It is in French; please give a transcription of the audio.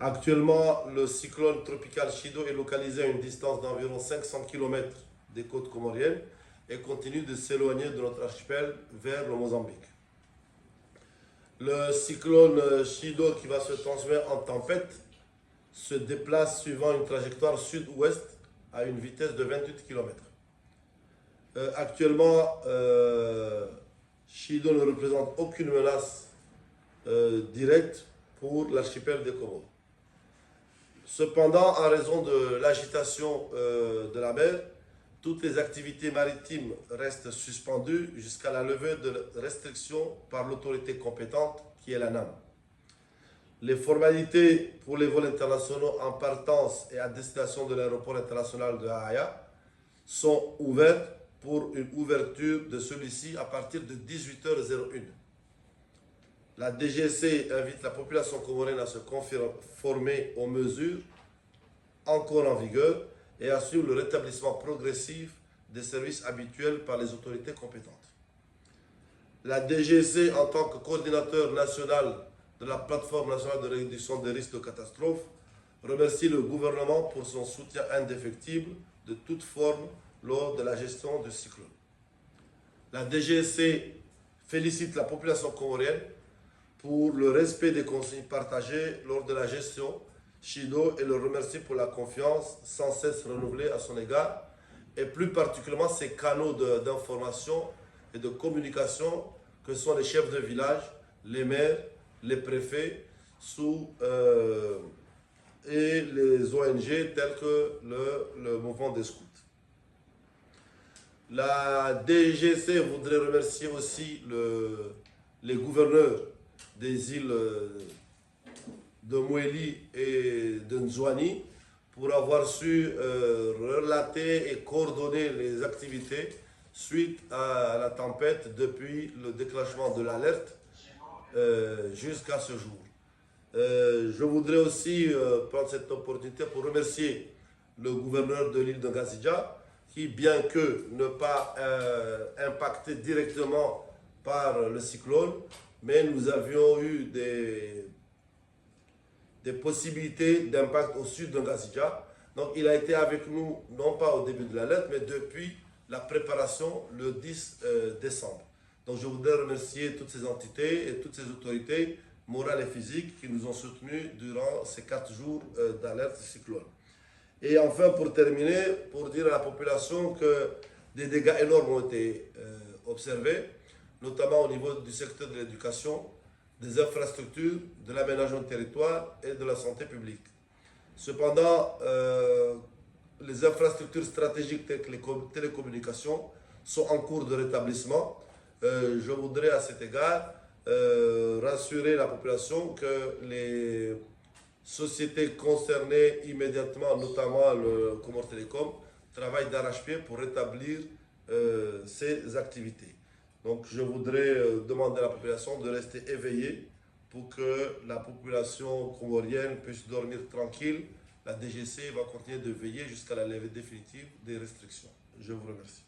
Actuellement, le cyclone tropical Chido est localisé à une distance d'environ 500 km des côtes comoriennes et continue de s'éloigner de notre archipel vers le Mozambique. Le cyclone Chido, qui va se transformer en tempête, se déplace suivant une trajectoire sud-ouest à une vitesse de 28 km. Actuellement, Chido ne représente aucune menace directe pour l'archipel des Comores. Cependant, en raison de l'agitation de la mer, toutes les activités maritimes restent suspendues jusqu'à la levée de restrictions par l'autorité compétente qui est la NAM. Les formalités pour les vols internationaux en partance et à destination de l'aéroport international de Haaya sont ouvertes pour une ouverture de celui-ci à partir de 18h01. La DGC invite la population comorienne à se conformer aux mesures encore en vigueur et assure le rétablissement progressif des services habituels par les autorités compétentes. La DGC, en tant que coordinateur national de la plateforme nationale de réduction des risques de catastrophe, remercie le gouvernement pour son soutien indéfectible de toute forme lors de la gestion du cyclone. La DGC félicite la population comorienne pour le respect des consignes partagées lors de la gestion Chido et le remercie pour la confiance sans cesse renouvelée à son égard et plus particulièrement ses canaux d'information et de communication que sont les chefs de village, les maires, les préfets et les ONG tels que le mouvement des scouts. La DGC voudrait remercier aussi les gouverneurs des îles de Mouéli et de Nzouani pour avoir su relater et coordonner les activités suite à la tempête depuis le déclenchement de l'alerte jusqu'à ce jour. Je voudrais aussi prendre cette opportunité pour remercier le gouverneur de l'île de Ngazidja qui, bien que ne pas impacté directement par le cyclone, mais nous avions eu des possibilités d'impact au sud de Ngazidja. Donc il a été avec nous, non pas au début de l'alerte, mais depuis la préparation le 10 décembre. Donc je voudrais remercier toutes ces entités et toutes ces autorités morales et physiques qui nous ont soutenus durant ces 4 jours d'alerte cyclone. Et enfin, pour terminer, pour dire à la population que des dégâts énormes ont été observés, notamment au niveau du secteur de l'éducation, des infrastructures, de l'aménagement du territoire et de la santé publique. Cependant, les infrastructures stratégiques telles que les télécommunications sont en cours de rétablissement. Je voudrais à cet égard rassurer la population que les sociétés concernées immédiatement, notamment le Comores Telecom, travaillent d'arrache-pied pour rétablir ces activités. Donc je voudrais demander à la population de rester éveillée pour que la population comorienne puisse dormir tranquille. La DGC va continuer de veiller jusqu'à la levée définitive des restrictions. Je vous remercie.